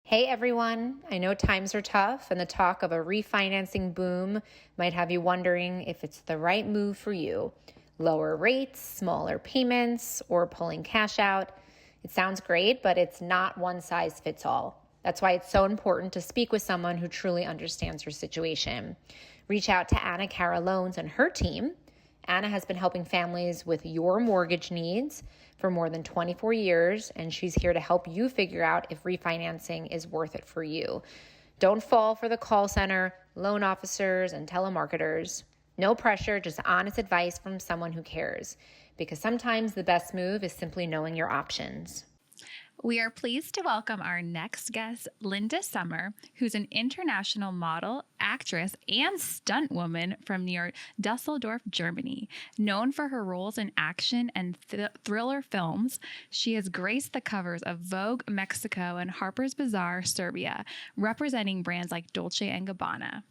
Hey everyone, I know times are tough and the talk of a refinancing boom might have you wondering if it's the right move for you. Lower rates, smaller payments, or pulling cash out. It sounds great, but it's not one size fits all. That's why it's so important to speak with someone who truly understands your situation. Reach out to Anna Cara Loans and her team. Anna has been helping families with your mortgage needs for more than 24 years, and she's here to help you figure out if refinancing is worth it for you. Don't fall for the call center, loan officers, and telemarketers. No pressure, just honest advice from someone who cares, because sometimes the best move is simply knowing your options. We are pleased to welcome our next guest, Linda Sommer, who's an international model, actress, and stunt woman from near Dusseldoft, Germany. Known for her roles in action and thriller films, she has graced the covers of Vogue Mexico and Harpers Bazaar, Serbia, representing brands like Dolce & Gabbana.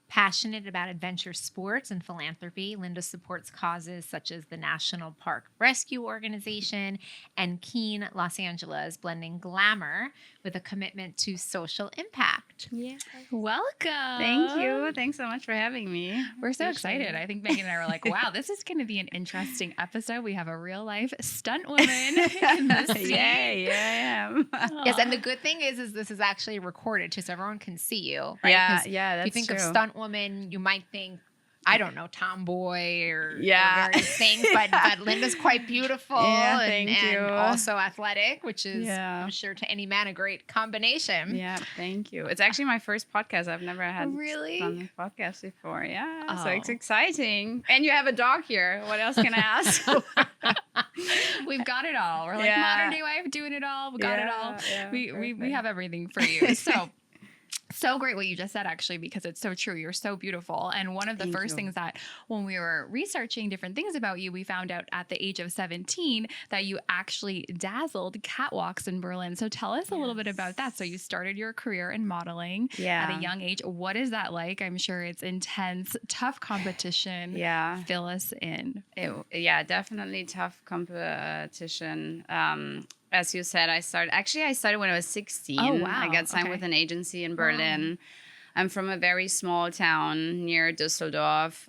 Passionate about adventure sports and philanthropy, Linda supports causes such as the National Park Rescue Organization and Keen Los Angeles, blending glamour with a commitment to social impact. Yeah. Welcome. Thank you. Thanks so much for having me. We're so excited. I think Megan and I were like, wow, this is going to be an interesting episode. We have a real life stunt woman in the scene. Yay, I am. Yes, and the good thing is this is actually recorded too, so everyone can see you. Right? Yeah, that's if you think true. of stunt woman, you might think, I don't know, tomboy or Yeah. various things, but Linda's quite beautiful Thank you. and also athletic, which is, Yeah. I'm sure, to any man a great combination. Yeah, thank you. It's actually my first podcast. I've never had Really? done a podcast before. Yeah, so Oh. it's exciting. And you have a dog here. What else can I ask? We've got it all. We're like Yeah. modern day wife doing it all. We got it all. Yeah, We perfect. have everything for you. So great what you just said, actually, because it's so true. You're so beautiful. And one of the Thank first you. things that when we were researching different things about you, we found out at the age of 17 that you actually dazzled catwalks in Berlin. So tell us a little bit about that. So you started your career in modeling Yeah. at a young age. What is that like? I'm sure it's intense, tough competition. Yeah. Fill us in. Definitely tough competition. As you said, I started when I was 16. Oh, wow. I got signed Okay. with an agency in Berlin. I'm from a very small town near Dusseldorf.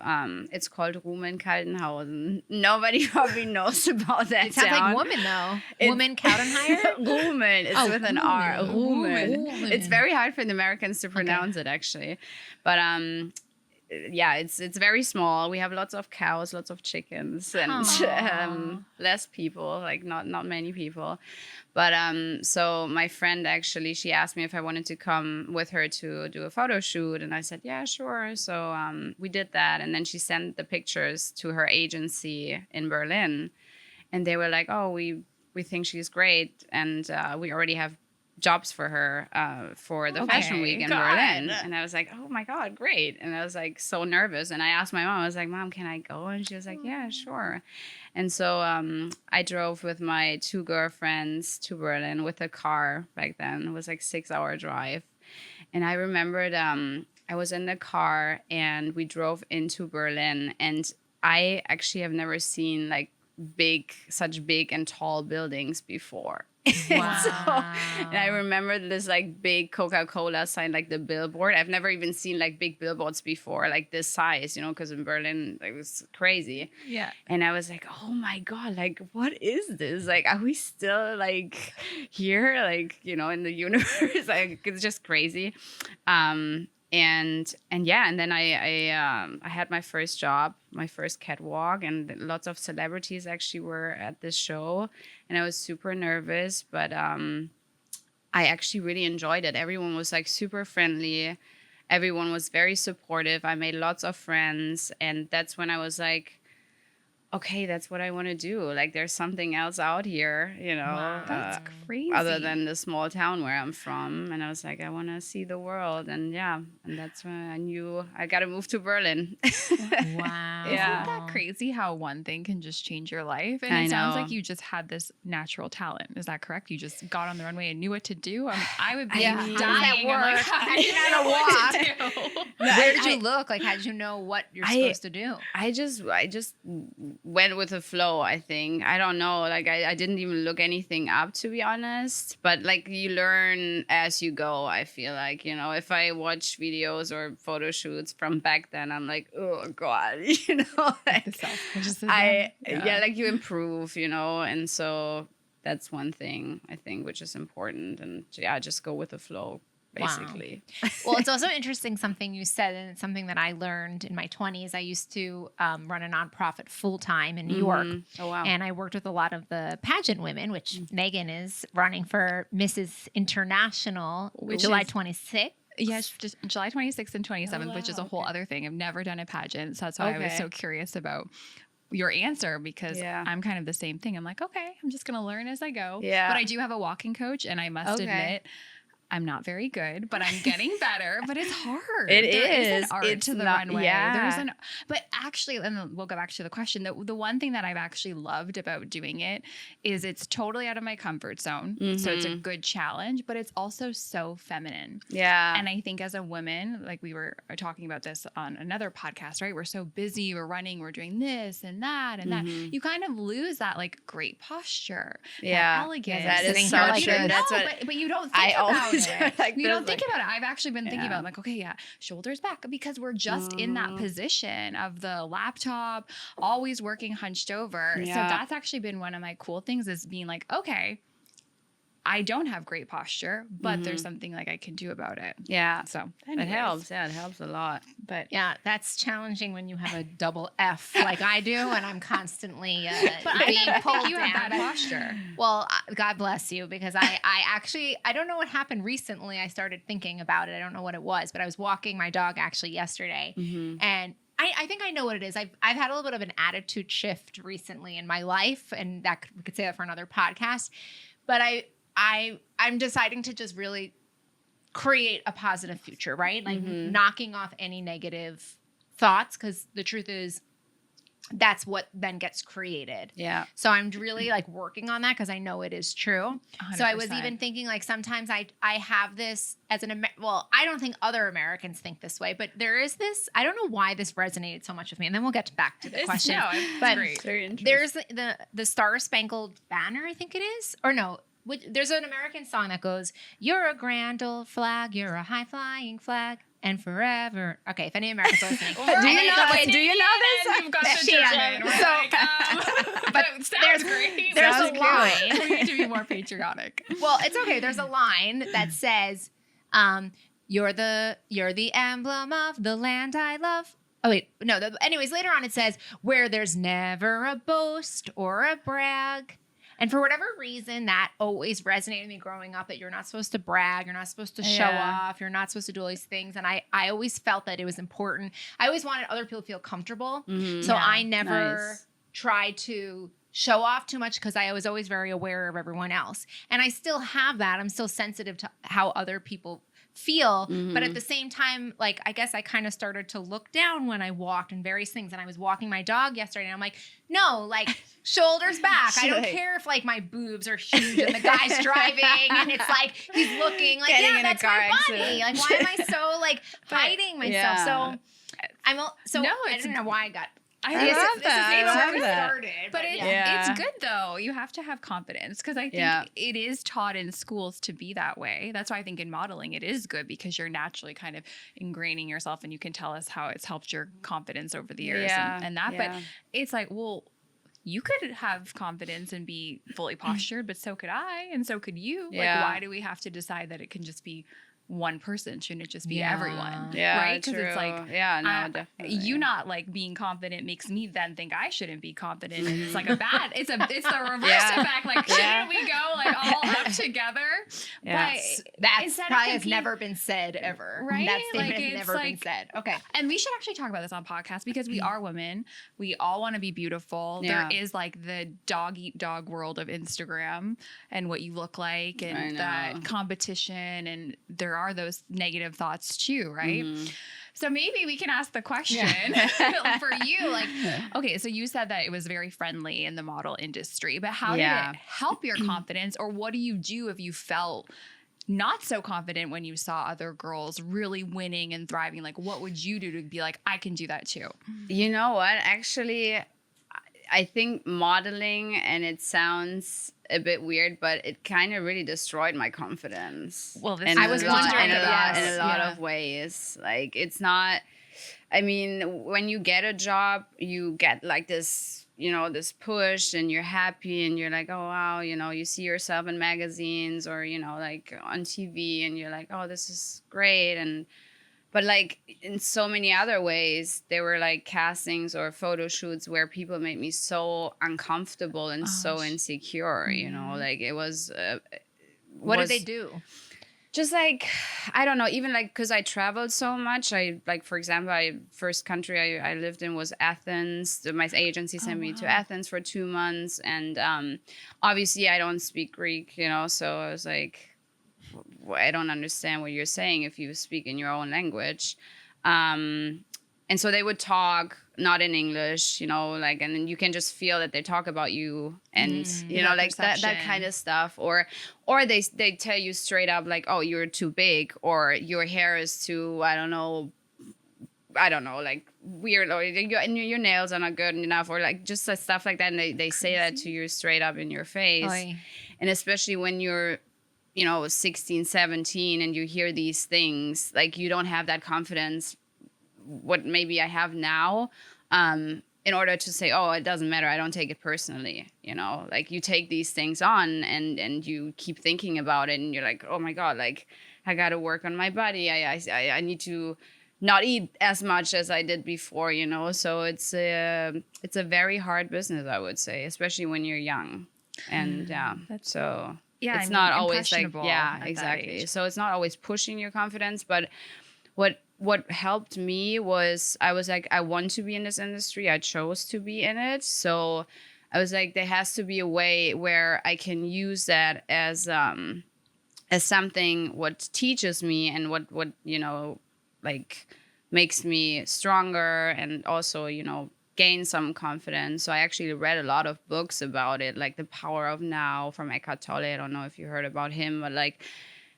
It's called Rumen-Kaltenhausen. Nobody probably knows about that It sounds town. like woman, though. It's- Woman Kautenheimer? Rumen. It's with an R. Rumen. Rumen. It's very hard for the Americans to pronounce it, actually. But it's very small. We have lots of cows, lots of chickens, and Aw. less people, like not many people. But so my friend actually, she asked me if I wanted to come with her to do a photo shoot, and I said, yeah, sure. So we did that, and then she sent the pictures to her agency in Berlin, and they were like, oh, we think she's great, and we already have jobs for her for the Fashion Week in Berlin. And I was like, oh my God, great. And I was like so nervous. And I asked my mom, I was like, Mom, can I go? And she was like, yeah, sure. And so I drove with my two girlfriends to Berlin with a car back then. It was like 6-hour drive. And I remembered I was in the car and we drove into Berlin. And I actually have never seen like such big and tall buildings before. Wow. And I remember this like big Coca-Cola sign, like the billboard. I've never even seen like big billboards before, like this size, because in Berlin it was crazy. Yeah. And I was like, oh my God, like what is this? Like, are we still like here, like, in the universe? Like, it's just crazy. And then I had my first job, my first catwalk, and lots of celebrities actually were at this show, and I was super nervous, but I actually really enjoyed it. Everyone was like super friendly. Everyone was very supportive. I made lots of friends, and that's when I was like, okay, that's what I want to do. Like, there's something else out here, Wow. That's crazy. other than the small town where I'm from. And I was like, I want to see the world. And that's when I knew I got to move to Berlin. Wow. Yeah. Isn't that crazy how one thing can just change your life? And I it sounds know. like you just had this natural talent. Is that correct? You just got on the runway and knew what to do? I would be Yeah. dying. I'm like, At work. how I do you didn't know know what to what do? Where did you look? Like, how did you know what you're supposed to do? I just went with the flow, I think. I don't know. Like, I didn't even look anything up, to be honest. But, like, you learn as you go, I feel like. You know, if I watch videos or photo shoots from back then, I'm like, oh, God. You know, like, The self-criticism. like, you improve, you know. And so that's one thing, I think, which is important. And, yeah, just go with the flow. Basically. Wow. Well, it's also interesting something you said, and it's something that I learned in my 20s. I used to run a nonprofit full time in New York. Oh, wow. And I worked with a lot of the pageant women, which Megan is running for Mrs. International, July 26th. Yes, just July 26th and 27th, which is a whole other thing. I've never done a pageant. So that's why I was so curious about your answer, because I'm kind of the same thing. I'm like, okay, I'm just going to learn as I go. Yeah. But I do have a walking coach, and I must admit, I'm not very good, but I'm getting better. But it's hard. There is an art to the runway. Yeah. But actually, and we'll go back to the question. The one thing that I've actually loved about doing it is it's totally out of my comfort zone. So it's a good challenge, but it's also so feminine. Yeah. And I think as a woman, like we were talking about this on another podcast, right? We're so busy, we're running, we're doing this and that and that. You kind of lose that like great posture, that elegance. That is so like, true. That's what but you don't think about it. like, you don't think about it. I've actually been thinking about it. I'm like, okay, shoulders back, because we're just in that position of the laptop, always working hunched over. So that's actually been one of my cool things, is being like, okay, I don't have great posture, but there's something like I can do about it. Yeah. So it helps. Yeah, it helps a lot. But yeah, that's challenging when you have a double F like I do, and I'm constantly being pulled you down. have bad posture. Well, God bless you, because I actually, I don't know what happened recently. I started thinking about it. I don't know what it was, but I was walking my dog actually yesterday, and I think I know what it is. I've had a little bit of an attitude shift recently in my life, and we could say that for another podcast. But I'm deciding to just really create a positive future, right? Like knocking off any negative thoughts, because the truth is that's what then gets created. Yeah. So I'm really like working on that, because I know it is true. 100%. So I was even thinking, like, sometimes I have this as well, I don't think other Americans think this way, but there is this, I don't know why this resonated so much with me. And then we'll get back to the question. No, it's but great. Very interesting. there's the Star Spangled Banner, I think it is, or no. There's an American song that goes, "You're a grand old flag, you're a high flying flag, and forever." Okay, if any Americans are listening, do you know this? You've got the German. We're like, but there's great. There's Sounds a cute. line. We need to be more patriotic. Well, it's okay. There's a line that says, "You're the emblem of the land I love." Oh wait, no. Anyways, later on it says, "Where there's never a boast or a brag." And for whatever reason, that always resonated with me growing up, that you're not supposed to brag, you're not supposed to show off, you're not supposed to do all these things. And I always felt that it was important. I always wanted other people to feel comfortable. So I never tried to show off too much, because I was always very aware of everyone else. And I still have that. I'm still sensitive to how other people feel. But at the same time, like, I guess I kind of started to look down when I walked and various things. And I was walking my dog yesterday, and I'm like, no, like, shoulders back. I don't care if like my boobs are huge and the guy's driving and it's like he's looking like, Getting in that's a car my body. accident. Like, why am I so like hiding myself? Yeah. So I don't know why I got. I love that. I love that. Started, But it's good though. You have to have confidence, because I think it is taught in schools to be that way. That's why I think in modeling it is good, because you're naturally kind of ingraining yourself, and you can tell us how it's helped your confidence over the years and that. Yeah. But it's like, well, you could have confidence and be fully postured, but so could I, and so could you. Yeah. Like, why do we have to decide that it can just be one person? Shouldn't it just be everyone? Yeah, right? Because true. it's like, definitely. you not like being confident makes me then think I shouldn't be confident, and it's like it's the reverse effect. Like, shouldn't we go like all up together? Yeah. But That probably has never been said ever. Right? That statement Like, has it's never been like- said. Okay. And we should actually talk about this on podcast, because we are women. We all want to be beautiful. Yeah. There is like the dog eat dog world of Instagram and what you look like, I and know. that competition, and there are those negative thoughts too, right? So maybe we can ask the question for you, like, okay, so you said that it was very friendly in the model industry, but how did it help your confidence, or what do you do if you felt not so confident when you saw other girls really winning and thriving? Like, what would you do to be like, I can do that too? You know what? Actually, I think modeling, and it sounds a bit weird, but it kind of really destroyed my confidence. Well, this in I was a lot- wondering in a about lot, in this. a lot Yeah. of ways. Like, it's not. I mean, when you get a job, you get like this, this push, and you're happy, and you're like, oh wow, you see yourself in magazines or like on TV, and you're like, oh, this is great, but like in so many other ways, there were like castings or photo shoots where people made me so uncomfortable and so insecure. Like it was. What did they do? Just like, I don't know, even like, because I traveled so much. I like, for example, first country I lived in was Athens. My agency sent me to Athens for 2 months, and obviously I don't speak Greek, so I was like, I don't understand what you're saying if you speak in your own language. And so they would talk not in English, like, and then you can just feel that they talk about you, and like that kind of stuff, or they tell you straight up like, oh, you're too big, or your hair is too, I don't know, like weird, or your nails are not good enough, or like just stuff like that, and they say that to you straight up in your face. Oy. And especially when you're 16, 17, and you hear these things, like you don't have that confidence what maybe I have now, in order to say, oh, it doesn't matter, I don't take it personally, like you take these things on, and you keep thinking about it, and you're like, oh my God, like I got to work on my body, I need to not eat as much as I did before, so it's a very hard business, I would say, especially when you're young. And it's not always like, exactly. So it's not always pushing your confidence, but what helped me was I was like, I want to be in this industry. I chose to be in it. So I was like, there has to be a way where I can use that as something what teaches me, and what like makes me stronger, and also, gain some confidence. So I actually read a lot of books about it, like The Power of Now from Eckhart Tolle. I don't know if you heard about him, but like,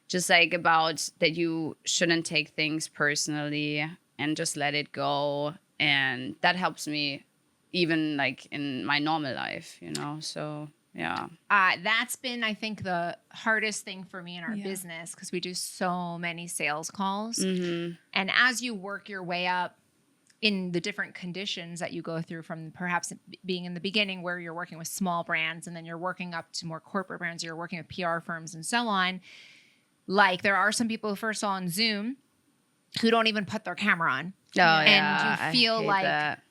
just like about that you shouldn't take things personally and just let it go. And that helps me even like in my normal life, so yeah. That's been, I think, the hardest thing for me in our business, because we do so many sales calls. Mm-hmm. And as you work your way up in the different conditions that you go through, from perhaps being in the beginning where you're working with small brands, and then you're working up to more corporate brands, you're working with PR firms and so on. Like, there are some people who first saw on Zoom who don't even put their camera on. Oh, and you feel like that.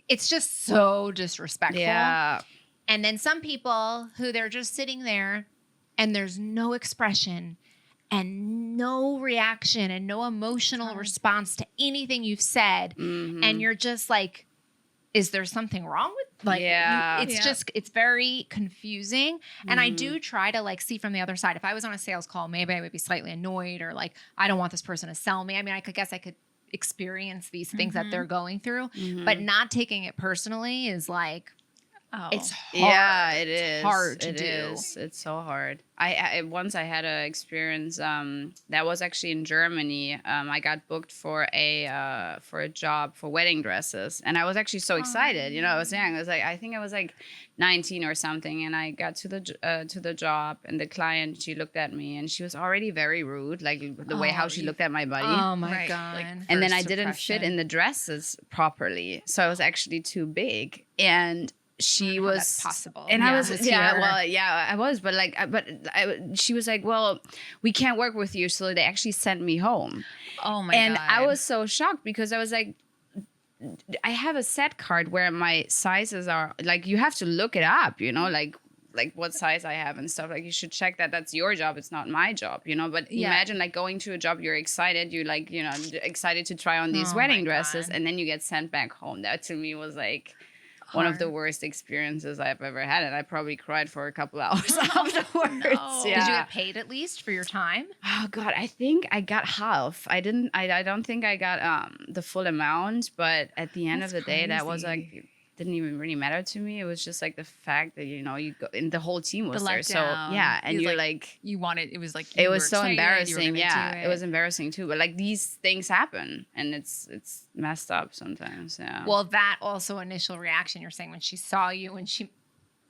It's just so disrespectful. Yeah. And then some people who they're just sitting there and there's no expression and no reaction and no emotional response to anything you've said. Mm-hmm. And you're just like, is there something wrong with, like, it's very confusing. Mm-hmm. And I do try to like see from the other side. If I was on a sales call, maybe I would be slightly annoyed, or like, I don't want this person to sell me. I mean, I guess I could experience these things that they're going through, but not taking it personally is like, it's hard. Yeah, it is. It's hard to it do. Is. It's so hard. I once I had an experience that was actually in Germany. I got booked for a job for wedding dresses, and I was actually so excited. I was young. I think I was like 19 or something, and I got to the job, and the client, she looked at me, and she was already very rude, like the way how she looked at my body. Oh my God! Like, and then I didn't fit in the dresses properly, so I was actually too big, and she was that's possible, and I was I was, but like, she was like, well, we can't work with you, so they actually sent me home. Oh my God! And I was so shocked, because I was like, I have a set card where my sizes are, like, you have to look it up, like what size I have and stuff. Like, you should check that. That's your job. It's not my job, But imagine like going to a job, you're excited, you're like, excited to try on these wedding dresses, and then you get sent back home. That to me was like one of the worst experiences I've ever had, and I probably cried for a couple hours afterwards. No. Yeah. Did you get paid at least for your time? Oh God, I think I got half. I don't think I got the full amount, but at the end of the day, that was like didn't even really matter to me. It was just like the fact that, you know, you go, and the whole team was there. So yeah. And you're like, you wanted, it was like, it was so embarrassing. Yeah. It was embarrassing too. But like these things happen and it's messed up sometimes. Yeah. Well, that also initial reaction you're saying when she saw you, when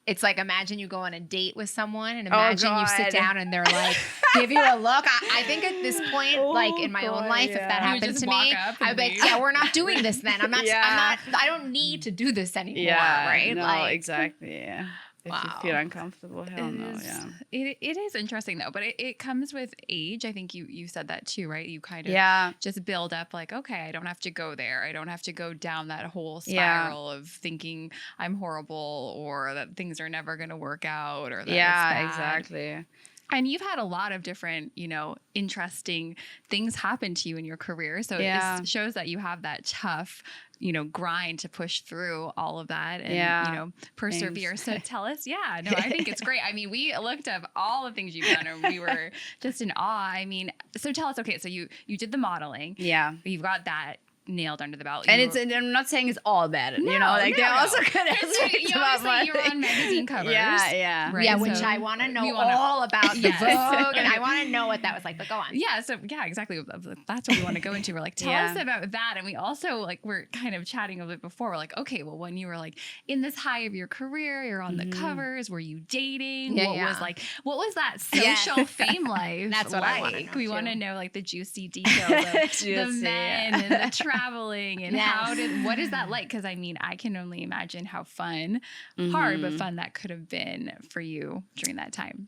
it's like, imagine you go on a date with someone and imagine you sit down and they're like, give you a look. I think at this point, like in my own life, if that happened to me, I'd be like, yeah, we're not doing this then. I don't need to do this anymore. Right? No, like, exactly. Yeah. If you feel uncomfortable, hell no. Yeah. It is interesting though, but it comes with age. I think you said that too, right? You kind of just build up like, okay, I don't have to go there. I don't have to go down that whole spiral of thinking I'm horrible or that things are never going to work out or that it's bad. Exactly. And you've had a lot of different, you know, interesting things happen to you in your career. So it shows that you have that tough, you know, grind to push through all of that and, you know, persevere. Thanks. So tell us, I think it's great. I mean, we looked up all the things you've done and we were just in awe. I mean, so tell us, okay, so you did the modeling. Yeah. You've got that nailed under the belt. And I'm not saying it's all bad, you know, like they're also good aspects about money. You're on magazine covers. Yeah. Right? Yeah, which I want to know all about the Vogue, and I want to know what that was like, but go on. Yeah, so exactly. That's what we want to go into. We're like, tell us about that. And we also, like, we're kind of chatting a bit before. We're like, okay, well, when you were like in this high of your career, you're on the covers, were you dating? What was that social fame life? That's what I want to know. We want to know like the juicy details of the men and the traveling and what is that like? Because I mean, I can only imagine how fun, hard but fun that could have been for you during that time.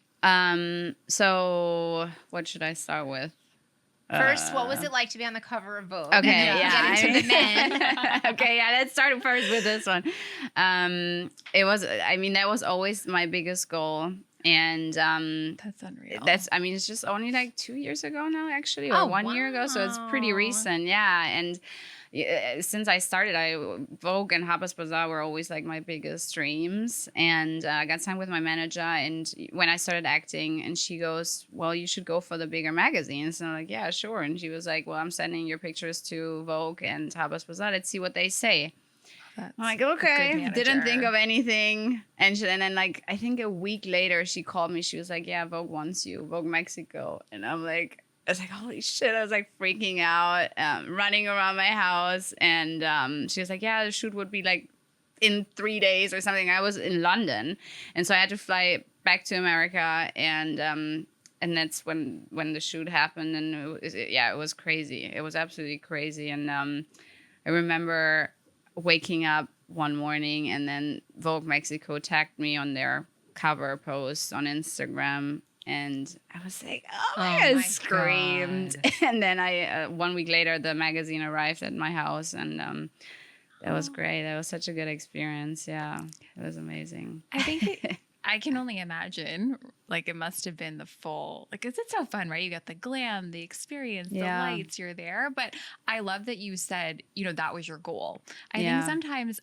So what should I start with? First, what was it like to be on the cover of Vogue? Okay, Get into the men. Okay, let's start first with this one. It was, I mean, that was always my biggest goal. And that's unreal. It's just only like 2 years ago now, actually, or 1 year ago. So it's pretty recent. Yeah. And since I started, Vogue and Harpers Bazaar were always like my biggest dreams. And I got signed with my manager. And when I started acting, and she goes, well, you should go for the bigger magazines. And I'm like, yeah, sure. And she was like, well, I'm sending your pictures to Vogue and Harpers Bazaar. Let's see what they say. I'm like, okay, didn't think of anything. And then like, I think a week later, she called me. She was like, yeah, Vogue wants you, Vogue Mexico. And I was like, holy shit. I was like freaking out, running around my house. And she was like, yeah, the shoot would be like in 3 days or something. I was in London. And so I had to fly back to America. And that's when the shoot happened. And it was crazy. It was absolutely crazy. And I remember waking up one morning and then Vogue Mexico tagged me on their cover post on Instagram, and I was like, I screamed. God. And then 1 week later, the magazine arrived at my house, and that was great. That was such a good experience. Yeah, it was amazing. I think I can only imagine, like, it must have been the full, like, it's so fun, right? You got the glam, the experience, the lights, you're there. But I love that you said, you know, that was your goal. I think sometimes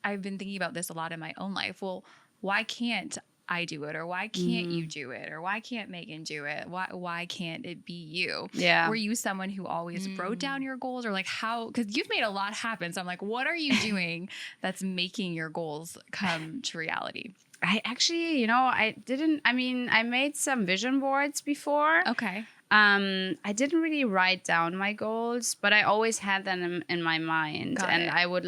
I've been thinking about this a lot in my own life. Well, why can't I do it? Or why can't you do it? Or why can't Megan do it? Why can't it be you? Yeah. Were you someone who always wrote down your goals, or like how, because you've made a lot happen. So I'm like, what are you doing that's making your goals come to reality? I actually, you know, I made some vision boards before. Okay. I didn't really write down my goals, but I always had them in my mind. And I would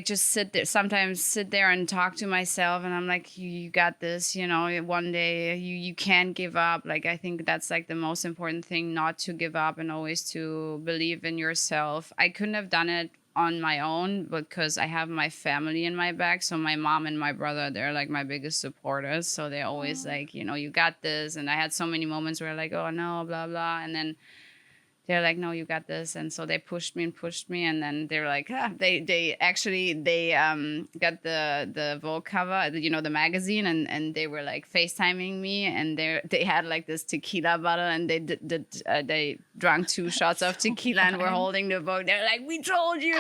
just sit there and talk to myself. And I'm like, you got this, you know, one day you can't give up. Like, I think that's like the most important thing, not to give up and always to believe in yourself. I couldn't have done it on my own because I have my family in my back. So my mom and my brother, they're like my biggest supporters. So they're always like, you know, you got this. And I had so many moments where like, oh no, blah, blah. And then they're like, no, you got this. And so they pushed me. And then they're like, they got the Vogue cover, you know, the magazine. And they were like FaceTiming me. And they had like this tequila bottle, and they drank 2 shots of tequila and were holding the Vogue. They're like, we told you.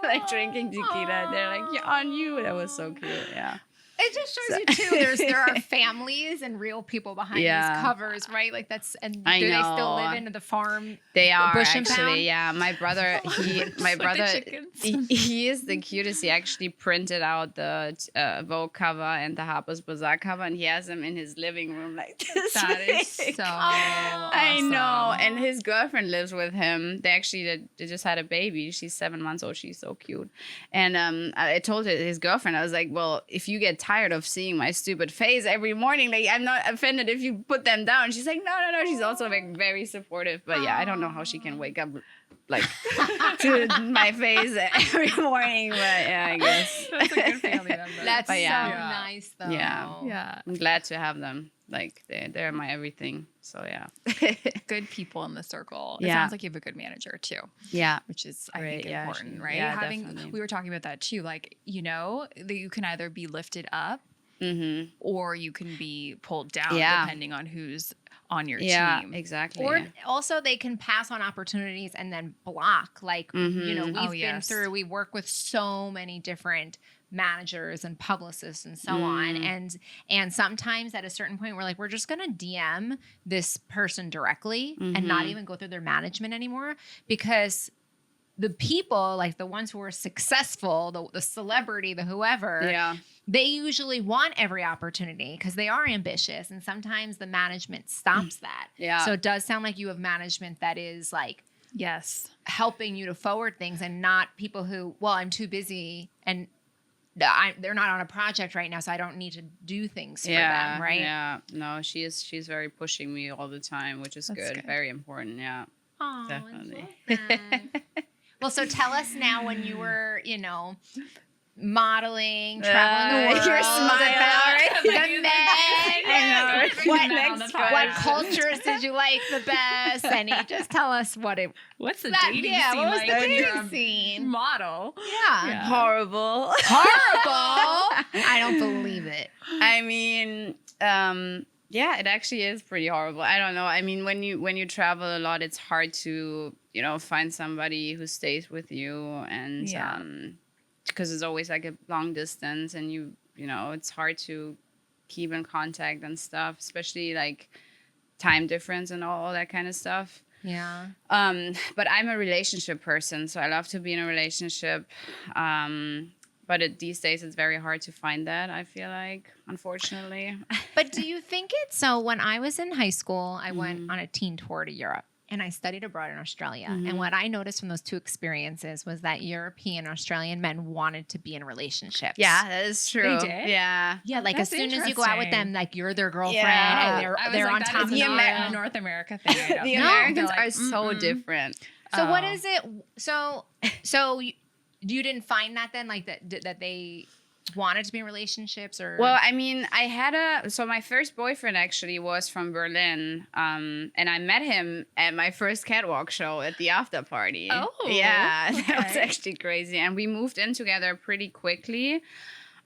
Like drinking tequila. They're like, yeah, on you. That was so cute. Yeah. It just shows you too. There are families and real people behind these covers, right? Like that's and do they still live in the farm? They are Bush and actually, Pound? yeah. My brother, he is the cutest. He actually printed out the Vogue cover and the Harpers Bazaar cover, and he has them in his living room like this. That is so I know. awesome. And his girlfriend lives with him. They just had a baby. She's 7 months old. She's so cute. And I told his girlfriend, I was like, well, if you get tired of seeing my stupid face every morning, like I'm not offended if you put them down. She's like, no. She's also like very supportive. But yeah, I don't know how she can wake up like to my face every morning. But yeah, I guess. That's a good family member. That's But yeah. so nice, though. Yeah. I'm glad to have them. Like they're my everything. So yeah. Good people in the circle. It Yeah. sounds like you have a good manager too. Yeah. Which is, I Right, think, yeah, important, she- right? yeah, definitely. We were talking about that too. Like, that you can either be lifted up Mm-hmm. or you can be pulled down Yeah. depending on who's on your Yeah, team. exactly. Or also they can pass on opportunities and then block. Like, you know, Mhm. we've we work with so many different managers and publicists and so on. And sometimes at a certain point we're just gonna DM this person directly and not even go through their management anymore, because the people, like the ones who are successful, the celebrity, the whoever, Yeah. they usually want every opportunity because they are ambitious, and sometimes the management stops that. Yeah. So it does sound like you have management that is like Yes. helping you to forward things, and not people who, well, I'm too busy and they're not on a project right now, so I don't need to do things for them, right? Yeah. No, she's very pushing me all the time, which is That's good. good. Very important. Yeah. Oh, Definitely. I love that. Well, so tell us now, when you were, modeling, traveling the world, you're smiling already. the men. I know. What, Men on the what podcast. cultures did you like the best? And just tell us what it. What's the That, dating yeah, scene what was like the when you're dating a scene? model? Yeah. Horrible. Horrible. I don't believe it. I mean, yeah, it actually is pretty horrible. I don't know. I mean, when you travel a lot, it's hard to, find somebody who stays with you, and Yeah. because it's always like a long distance, and it's hard to keep in contact and stuff, especially like time difference and all that kind of stuff. Yeah. But I'm a relationship person, so I love to be in a relationship. But these days, it's very hard to find that, I feel like, unfortunately. But do you think it's so? When I was in high school, I went on a teen tour to Europe, and I studied abroad in Australia. And what I noticed from those two experiences was that European and Australian men wanted to be in relationships. Yeah, that is true. They did? Yeah. Yeah, like That's as soon as you go out with them, interesting. like you're their girlfriend, Yeah. and I was they're like, on that top is of you. not a North America thing. I don't The know. Americans They're are like, so different. So what Oh. is it? So you didn't find that then, like that they wanted to be in relationships, or? Well, I mean, so my first boyfriend actually was from Berlin, and I met him at my first catwalk show at the after party. Oh, yeah, that was okay. actually crazy. And we moved in together pretty quickly,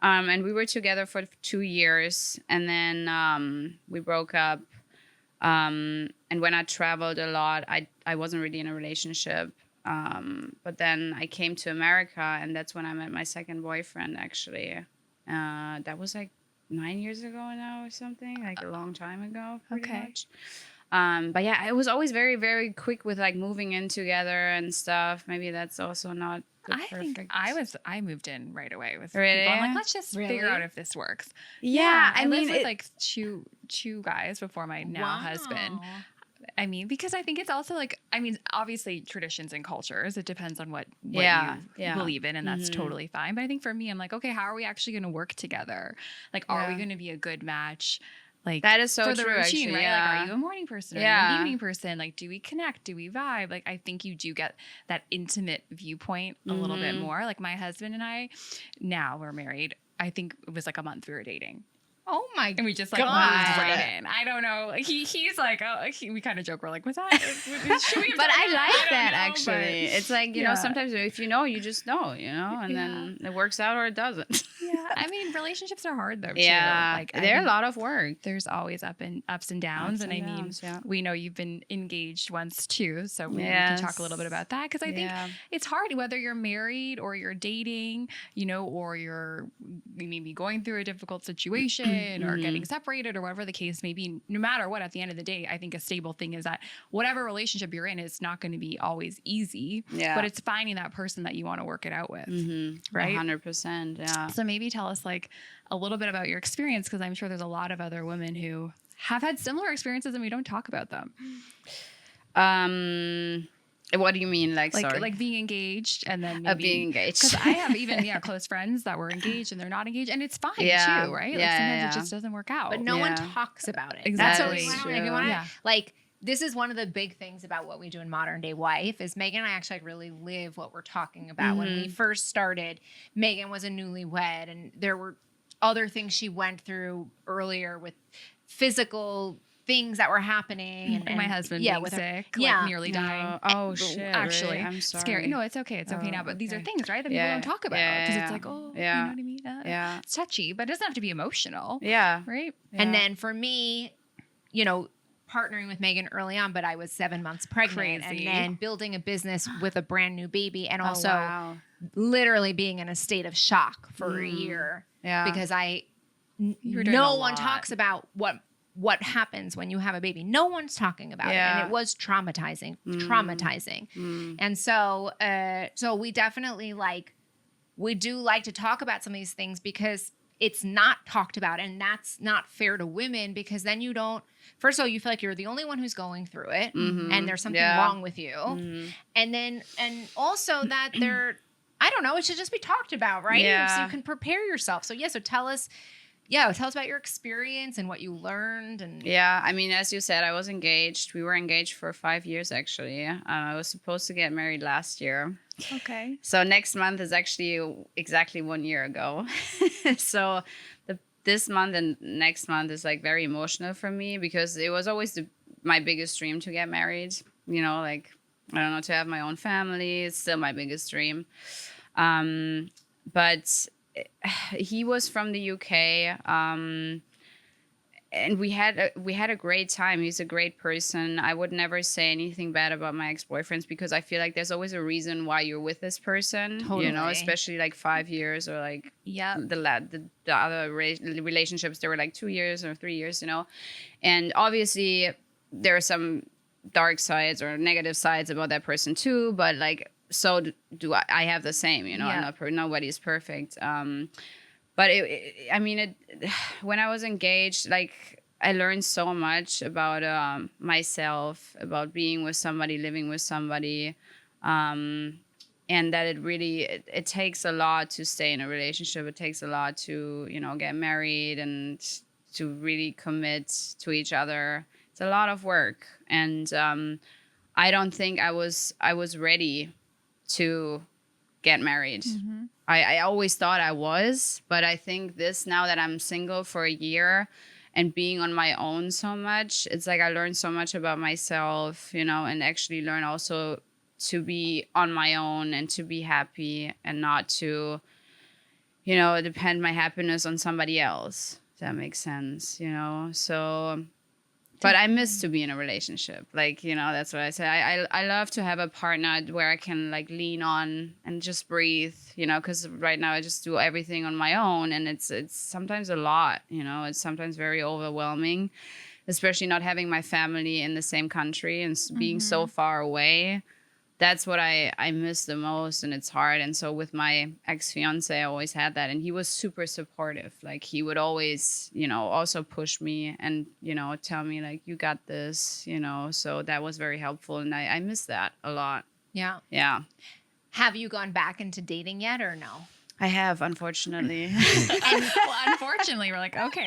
and we were together for 2 years, and then we broke up. And when I traveled a lot, I wasn't really in a relationship. But then I came to America, and that's when I met my second boyfriend, actually. That was like 9 years ago now or something, like a long time ago, pretty Okay. much. But yeah, I was always very, very quick with like moving in together and stuff. Maybe that's also not the I think perfect. I moved in right away with Really? people. I'm like, let's just Really? figure out if this works. Yeah, I I lived mean, with like two guys before my now husband. I mean, because I think it's also like, I mean, obviously traditions and cultures, it depends on what Yeah, you yeah. believe in, and that's Mhm. totally fine. But I think for me, I'm like, okay, how are we actually going to work together? Like, are we Yeah. going to be a good match? Like, That is so for the true, routine, actually, right? yeah. Like, are you a morning person? Are you Yeah. an evening person? Like, do we connect? Do we vibe? Like, I think you do get that intimate viewpoint a little bit Mhm. more. Like, my husband and I, now we're married. I think it was like a month we were dating. Oh my And we just like God. moved right in. I don't know. Like, he's like, we kind of joke. We're like, was that? Should we have But done I like don't that, know, actually. but- It's like, Yeah. sometimes if you know, you just know, and then it works out or it doesn't. Yeah, I mean, relationships are hard though. Yeah, too. Like they're a lot of work. There's always ups and downs, and I mean, we know you've been engaged once too, so we can talk a little bit about that because I think it's hard whether you're married or you're dating, you know, or you're maybe going through a difficult situation or getting separated or whatever the case may be. No matter what, at the end of the day, I think a stable thing is that whatever relationship you're in, it's not going to be always easy, but it's finding that person that you want to work it out with, right? 100%. Yeah. So maybe tell us like a little bit about your experience, because I'm sure there's a lot of other women who have had similar experiences and we don't talk about them. What do you mean? Like being engaged and then maybe being engaged. Because I have even close friends that were engaged and they're not engaged, and it's fine too, right? Like sometimes it just doesn't work out. But no one talks about it. Exactly. That's what we want. If you want to, like, this is one of the big things about what we do in Modern Day Wife is Megan and I actually really live what we're talking about. When we first started, Megan was a newlywed, and there were other things she went through earlier with physical things that were happening, and my husband being sick, like nearly dying. Oh shit! Actually, really? I'm sorry. Scary. No, it's okay. It's okay now. But these are things, right, that people don't talk about because it's like, you know what I mean? It's touchy, but it doesn't have to be emotional. Yeah. Right. Yeah. And then for me, you know, partnering with Megan early on, but I was 7 months pregnant, and then building a business with a brand new baby, and also literally being in a state of shock for a year because no one talks about what happens when you have a baby. No one's talking about it. And it was traumatizing. And so we definitely we do like to talk about some of these things because it's not talked about, and that's not fair to women, because then you don't, first of all, you feel like you're the only one who's going through it and there's something wrong with you. And also that I don't know, it should just be talked about, right? So you can prepare yourself. So so tell us about your experience and what you learned. And I mean, as you said, I was engaged. We were engaged for 5 years, actually. I was supposed to get married last year. Okay. So next month is actually exactly 1 year ago. So this month and next month is like very emotional for me, because it was always my biggest dream to get married. You know, like, I don't know, to have my own family. It's still my biggest dream. But he was from the UK, and we had a great time. He's a great person. I would never say anything bad about my ex-boyfriends, because I feel like there's always a reason why you're with this person. Totally. You know, especially like 5 years, or like the other relationships, they were like 2 years or 3 years. You know, and obviously there are some dark sides or negative sides about that person too. But like, so do I. I have the same. You know, I'm not nobody's perfect. But when I was engaged, like, I learned so much about myself, about being with somebody, living with somebody, and that it takes a lot to stay in a relationship. It takes a lot to, you know, get married and to really commit to each other. It's a lot of work, and I don't think I was ready to get married. I always thought I was, but I think now that I'm single for a year and being on my own so much, it's like I learned so much about myself, you know, and actually learn also to be on my own and to be happy and not to, you know, depend my happiness on somebody else. If that makes sense, you know? So, but I miss to be in a relationship. Like, you know, that's what I say. I love to have a partner where I can like lean on and just breathe, you know, because right now I just do everything on my own, and it's sometimes a lot, you know, it's sometimes very overwhelming, especially not having my family in the same country and being so far away. That's what I miss the most, and it's hard. And so with my ex-fiance, I always had that, and he was super supportive. Like, he would always, you know, also push me and, you know, tell me like, you got this, you know, so that was very helpful, and I miss that a lot. Yeah. Have you gone back into dating yet, or no? I have, unfortunately. Unfortunately, we're like, okay.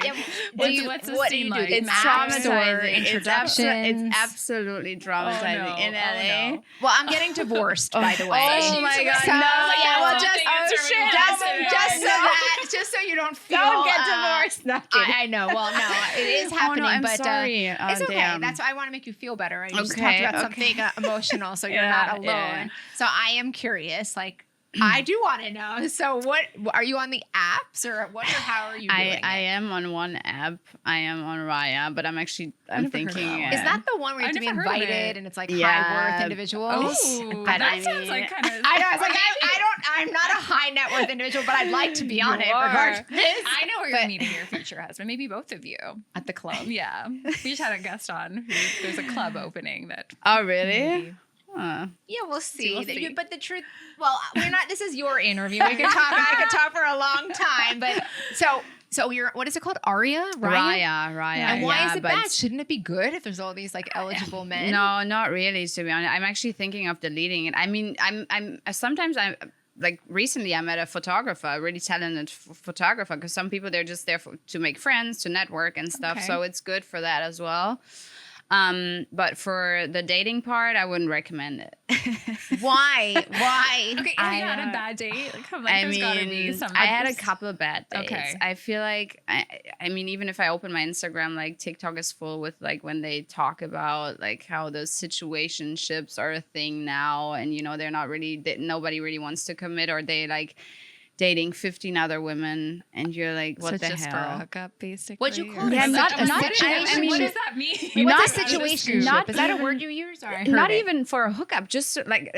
What's the scene like? It's traumatizing. It's absolutely traumatizing in LA. No. Well, I'm getting divorced, by the way. Oh my God! So, no, just so you don't feel. Don't get divorced. I know. Well, no, it is happening. I'm but sorry. It's okay. Damn. That's why I want to make you feel better. Right? You just talked about something emotional, so you're not alone. So I am curious, like, I do want to know. So what are you on the apps or what or how are you doing I it? am on one app. I am on Raya, but I'm never heard thinking. of that one. Is that the one where you have I've to be never heard of invited it. and it's like Yeah. high worth individuals? Oh, But that I sounds mean- like kind of. I know. I was like, I'm not a high net worth individual, but I'd like to be on it You are. regardless. I know where But- you're meeting your future husband. Maybe both of you. At the club. Yeah, we just had a guest on. There's a club opening that. Oh, really? maybe- Yeah, we'll see. We'll see. But the truth, well, we're not. This is your interview. We can talk. I could talk for a long time. But so you're. What is it called? Aria, Raya. And why yeah, is it but bad? Shouldn't it be good if there's all these like eligible men? No, not really. To be honest, I'm actually thinking of deleting it. I mean, I'm sometimes I'm. Like recently, I met a photographer, a really talented photographer, because some people they're just there to make friends, to network and stuff. Okay. So it's good for that as well. But for the dating part, I wouldn't recommend it. Why? Why? Okay, have you had a bad date? Like, I there's gotta be mean, some. I had a couple of bad dates. Okay. I feel like, I mean, even if I open my Instagram, like TikTok is full with like when they talk about like how those situationships are a thing now, and you know they're not really, nobody really wants to commit, or they like dating 15 other women, and you're like, what so the just hell? for a hookup, basically. What'd you call or- it? Yeah, not- What not- is- I mean, what does that mean? not What's What's a that? situation? Not Is that a even- word you use? Or I heard Not it. even for a hookup, just like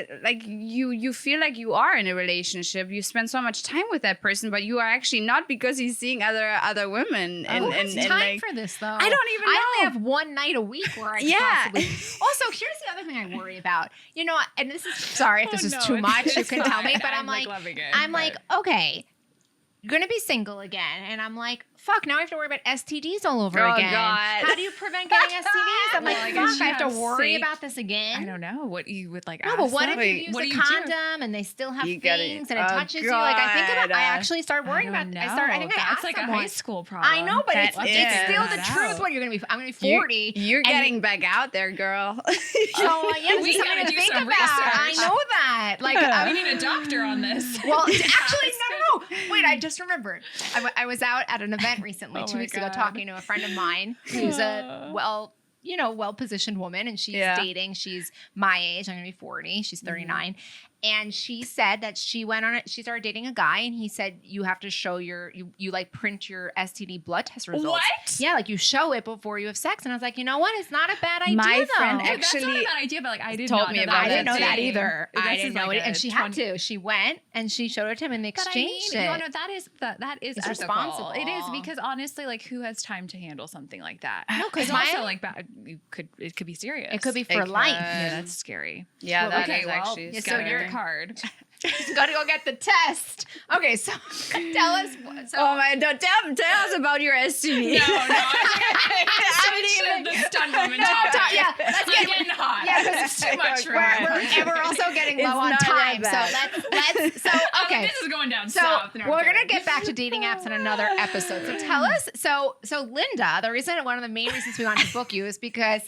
you feel like you are in a relationship. You spend so much time with that person, but you are actually not, because he's seeing other women. And, Who has and time like, for this though? I don't even I only know. have one night a week where I can Yeah. possibly. Also, here's the other thing I worry about. You know, and this is sorry if this is too much. You can tell me, but I'm like, loving it. I'm but- like, okay, you're gonna be single again, and I'm like, fuck. Now I have to worry about STDs all over Oh, again. God. How do you prevent getting STDs? I'm Well, like, I guess fuck. I you have to have worry safe- about this again. I don't know what you would like. No, ask but what them? if you use What a do you do? condom and they still have You gotta- things and it oh, touches you? Like I think about, God. I actually start worrying about. don't I think I That's asked like someone. a high school problem. I know, but That it's is. still the That truth. out. When you're gonna be, I'm gonna be 40. You're and- getting back out there, girl. Oh, yeah, We this is something gotta to do think some about. I research. know that. Like, We need a doctor on this. well, actually, no. Wait, I just remembered. I was out at an event recently, Oh 2 my weeks ago, God. talking to a friend of mine who's a well-positioned woman, and she's Yeah. dating. She's my age. I'm gonna be 40. She's 39. And she said that she went on it. She started dating a guy, and he said you have to show you like print your STD blood test results. What? Yeah, like you show it before you have sex. And I was like, you know what? It's not a bad idea. My friend though. That's not a actually bad idea, but like I did told not me know about I didn't know that that too. either. This I is didn't know like it, a and she had to. She went and she showed it to him, and they But I mean, exchanged you it. know, that is It's ethical. responsible. It is, because honestly, like, who has time to handle something like that? No, 'cause it's my- also like bad. It could be serious. It could be It for life. Yeah, that's scary. Yeah, Well, that okay, is well, actually so scary. you're card. She's got to go get the test. Okay, so tell us. So Oh my! Don't tell us about your STD. No, switch the stunt woman topic. yeah, let's I'm getting hot. Yeah, 'cause it's too much for me. and we're also getting It's low on not time. that So bad. let's. So okay. This is going down So south. No, I'm we're gonna kidding. get back to dating apps in another episode. So tell us. So Linda, one of the main reasons we wanted to book you is because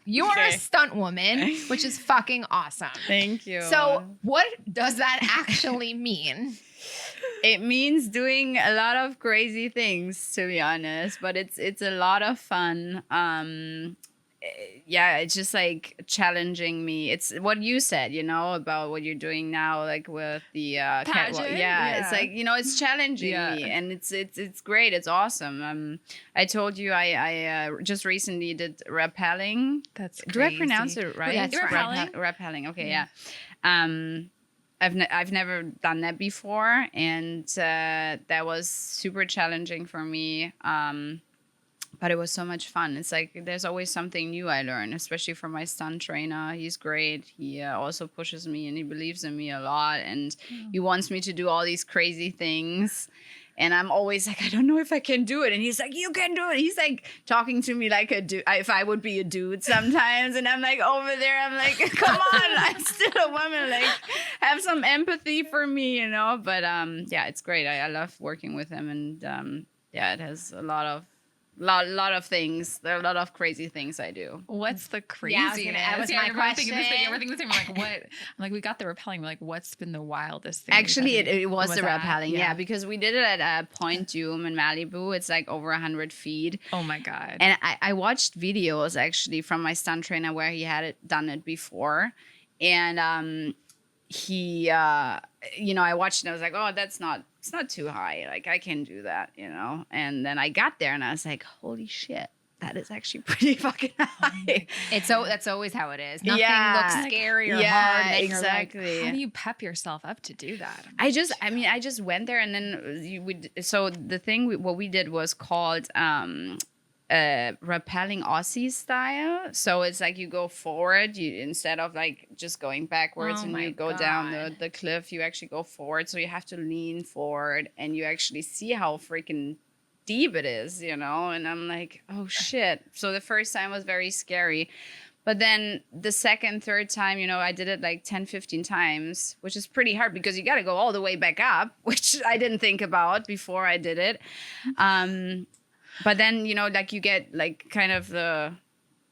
you are a Okay. stunt woman, which is fucking awesome. Thank you. So what does that actually mean? it means doing a lot of crazy things, to be honest, but it's a lot of fun. Yeah, it's just like challenging me. It's what you said, you know, about what you're doing now, like with the catwalk. Pageant? Yeah, it's Yeah. like, you know, it's challenging Yeah. me, and it's great. It's awesome. I told you I just recently did rappelling. That's Do I crazy. pronounce it right? Yeah, it's rappelling. Rappelling. Okay, yeah. I've never done that before, and that was super challenging for me. But it was so much fun. It's like there's always something new I learn, especially from my stunt trainer. He's great. He also pushes me, and he believes in me a lot, and he wants me to do all these crazy things. And I'm always like, I don't know if I can do it. And he's like, you can do it. He's like talking to me like a dude, if I would be a dude sometimes. And I'm like over there, I'm like, come on, I'm still a woman. Like, have some empathy for me, you know? But yeah, it's great. I love working with him. And yeah, it has a lot of things. There are a lot of crazy things I do. What's the Yeah, I was craziest? gonna- that was my everyone thinking this thing, question. everyone thinking the same. We're like, what? I'm like, we got the rappelling. We're like, what's been the wildest thing? Actually, you've done? it was the that? rappelling, yeah, because we did it at Point Dume in Malibu. It's like over 100 feet. Oh my god. And I watched videos actually from my stunt trainer where he had done it before. And he, I watched it and I was like, oh, it's not too high. Like, I can do that, And then I got there and I was like, holy shit, that is actually pretty fucking high. That's always how it is. Nothing looks scary or hard. And Exactly. How do you pep yourself up to do that? I just went there and then so the thing, what we did was called, rappelling Aussie style. So it's like you go forward, instead of like just going backwards and you go down the cliff, you actually go forward. So you have to lean forward and you actually see how freaking deep it is, And I'm like, oh shit. So the first time was very scary. But then the second, third time, I did it like 10, 15 times, which is pretty hard because you got to go all the way back up, which I didn't think about before I did it. But then, like you get like kind of the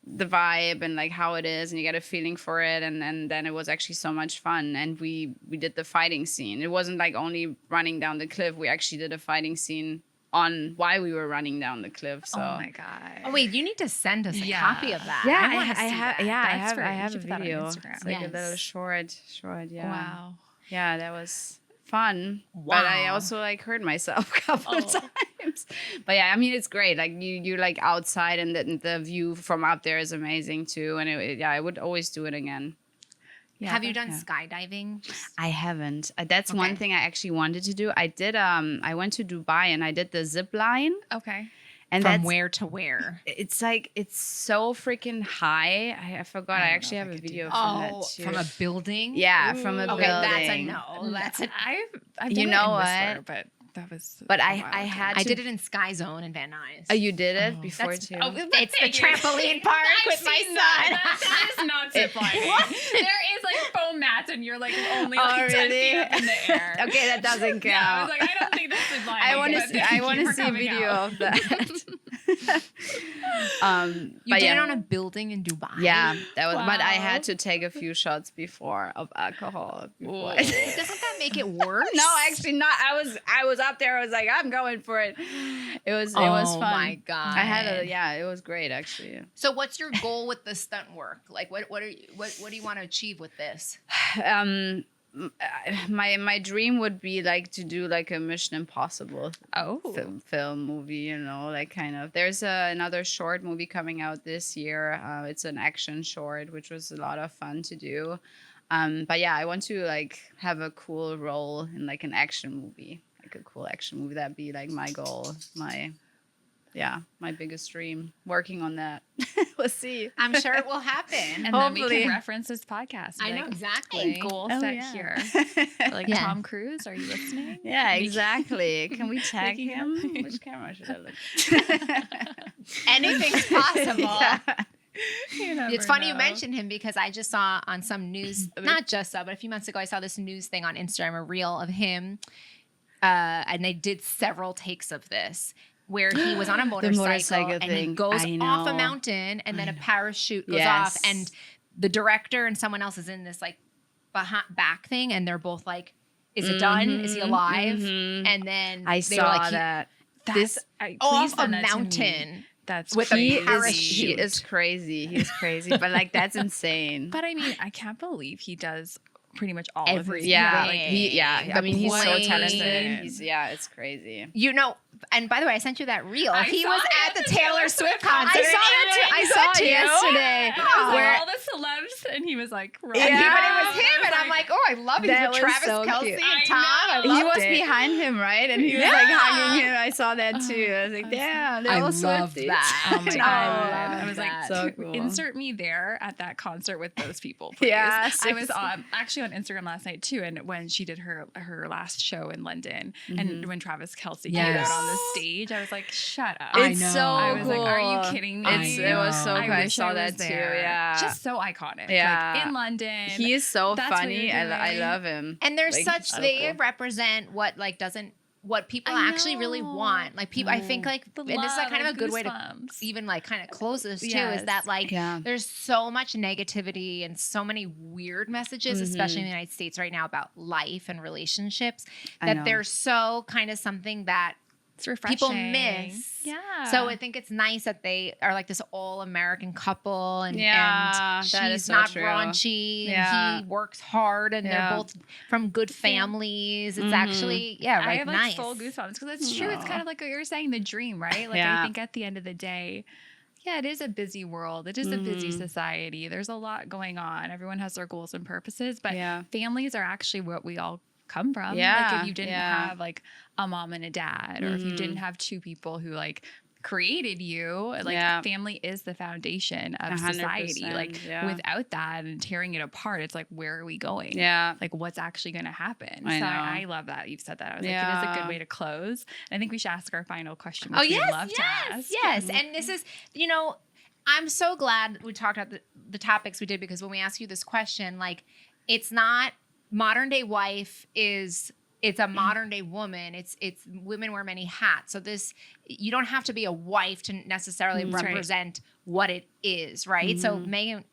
vibe and like how it is and you get a feeling for it. And then it was actually so much fun. And we did the fighting scene. It wasn't like only running down the cliff. We actually did a fighting scene on why we were running down the cliff. So. Oh my God. Oh wait, you need to send us a copy of that. Yeah, I have a video. It's like a little short. Yeah. Wow. Yeah, that was fun. Wow. But I also like hurt myself a couple of times. But yeah, I mean, it's great. Like you're like outside and the view from up there is amazing too. And I would always do it again. Yeah, have you done skydiving? I haven't. That's one thing I actually wanted to do. I did. I went to Dubai and I did the zip line. Okay. And from where to where? It's like it's so freaking high. I forgot. I actually have a video from that too. From a building? Yeah, from a building. That's a no. That's I've done it in Whistler, but that was. But I did it in Sky Zone in Van Nuys. Oh, you did it before too. Oh, it's the trampoline park with my son. That is not ziplining. There is like foam mats, and you're like only like 10 feet up in the air. Okay, that doesn't count. Yeah, I was like, I don't think that's ziplining. I want to see a video of that. You did it on a building in Dubai. Yeah, that was. Wow. But I had to take a few shots before of alcohol. Doesn't that make it worse? No, actually not. I was up there. I was like, I'm going for it. It was fun. Oh my God. It was great actually. So what's your goal with the stunt work? Like what do you want to achieve with this? My dream would be like to do like a Mission Impossible film movie, like kind of. There's another short movie coming out this year. It's an action short, which was a lot of fun to do. But yeah, I want to like have a cool role in like an action movie, like a cool action movie. That'd be like my goal, my biggest dream. Working on that. We'll see. I'm sure it will happen. And hopefully. Then we can reference this podcast. I know exactly. Goal set here. Like Tom Cruise, are you listening? Yeah, exactly. Can we tag him? Which camera should I look? Anything's possible. Yeah. It's funny you mentioned him because I just saw on some news, not just saw, but a few months ago, I saw this news thing on Instagram, a reel of him. And they did several takes of this where he was on a motorcycle and he goes off a mountain and then a parachute goes off and the director and someone else is in this like back thing and they're both like, is it done? Is he alive? And then I saw that. Off a mountain. That's with a parachute. He is crazy. He's crazy. But like that's insane. But I mean, I can't believe he does pretty much all everything. of his I mean, he's so talented. It's crazy. And by the way, I sent you that reel. He was at the Taylor Swift concert. I saw it yesterday. Where all the celebs, and he was like, but it was him, and I'm like, oh, I love it. That was Travis Kelce and Tom. He was behind him, right? And he was like hugging him. I saw that too. I was like, damn, they're all Swifties. That. Oh my God, I was like, so cool. Insert me there at that concert with those people, please. Yeah, I was actually on Instagram last night too, and when she did her last show in London, and when Travis Kelce came out on the stage, I was like, shut up. It's so I was cool. like, are you kidding me? It was so cool. I saw that too. There. Yeah. Just so iconic. Yeah. Like in London. He is so funny. I love him. And they're they represent what what people actually really want. Like people, I think like, and this is like kind of a good way to even like kind of close this too, is that like there's so much negativity and so many weird messages, especially in the United States right now about life and relationships, that they're so kind of something that It's refreshing. people miss. Yeah. So I think it's nice that they are like this all-American couple, and Yeah, that is she's so not true. raunchy, Yeah. and he works hard, and they're both from good families. It's actually, I like have nice. full goosebumps because it's true. It's kind of like what you were saying, the dream, right? Like Yeah. I think at the end of the day, yeah, it is a busy world. It is a busy society. There's a lot going on. Everyone has their goals and purposes, but families are actually what we all come from. Yeah, Like if you didn't have like a mom and a dad, or if you didn't have two people who like created you, like family is the foundation of society. Like without that and tearing it apart, it's like, where are we going? Yeah. Like what's actually going to happen? I know. I love that you've said that. I was like, it is a good way to close. And I think we should ask our final question, which yes, we'd love to ask. Yes. And this is, I'm so glad we talked about the topics we did, because when we ask you this question, like, it's not modern day wife it's a modern day woman. It's women wear many hats. So you don't have to be a wife to necessarily represent what it is, right? So Megan,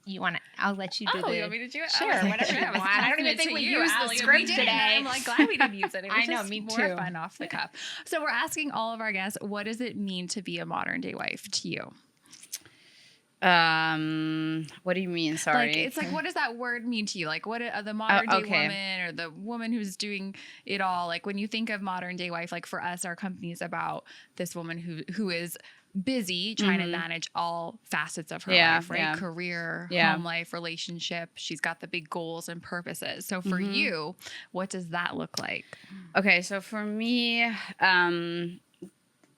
I'll let you do you want me to do it? Sure, whatever you want. I don't even think we used the script today. I'm like glad we didn't use it. It was I know, just me more too. fun off the cuff. So we're asking all of our guests, what does it mean to be a modern day wife to you? What do you mean? Sorry. Like, it's like, what does that word mean to you? Like, what the modern day woman, or the woman who's doing it all? Like, when you think of modern day wife, like for us, our company is about this woman who is busy trying to manage all facets of her life, right? Career, home life, relationship. She's got the big goals and purposes. So for you, what does that look like? Okay, so for me,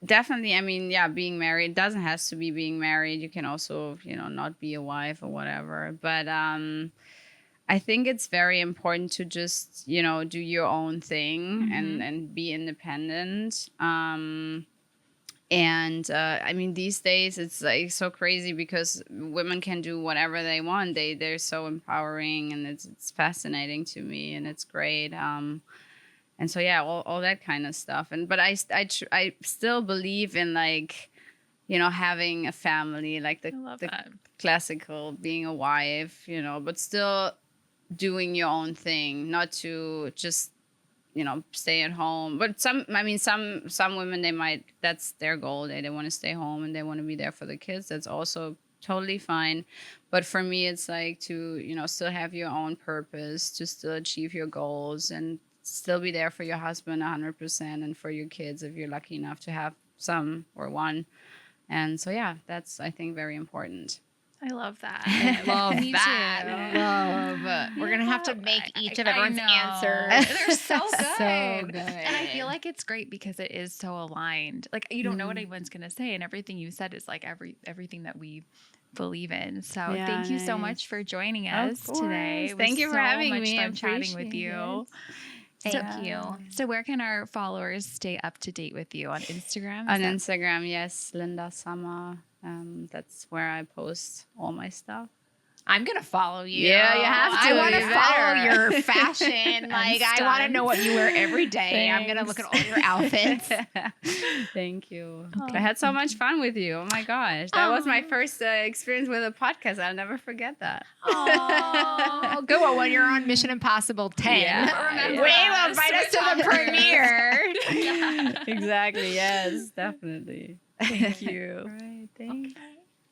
definitely, I mean, being married doesn't have to be being married. You can also, not be a wife or whatever. But I think it's very important to just, do your own thing and be independent. I mean, these days it's like so crazy because women can do whatever they want. They're so empowering, and it's fascinating to me, and it's great. And so, all that kind of stuff. But I still believe in, like, having a family, like the classical being a wife, but still doing your own thing, not to just, stay at home. But some women, that's their goal. They want to stay home and they want to be there for the kids. That's also totally fine. But for me, it's like to, still have your own purpose, to still achieve your goals, and still be there for your husband 100%, and for your kids if you're lucky enough to have some or one. And so, that's, I think, very important. I love that. I love Me that. too. We're going to have to make each of everyone's answers. They're so good. So good. And I feel like it's great because it is so aligned. Like, you don't know what anyone's going to say, and everything you said is like everything that we believe in. So thank you so much for joining us today. Thank you for having me. Fun chatting with you. Thank you. So where can our followers stay up to date with you? On Instagram? On Instagram, yes, Linda Summer. That's where I post all my stuff. I'm going to follow you. Yeah, you have to. I want to You follow better. your fashion. Like, I want to know what you wear every day. I'm going to look at all your outfits. Thank you. I had so much fun with you. Oh my gosh. That was my first experience with a podcast. I'll never forget that. Oh, good one. When you're on Mission Impossible 10. Yeah, will invite us to the premiere. Exactly. Yes, definitely. Thank you. All right. Thanks. Okay.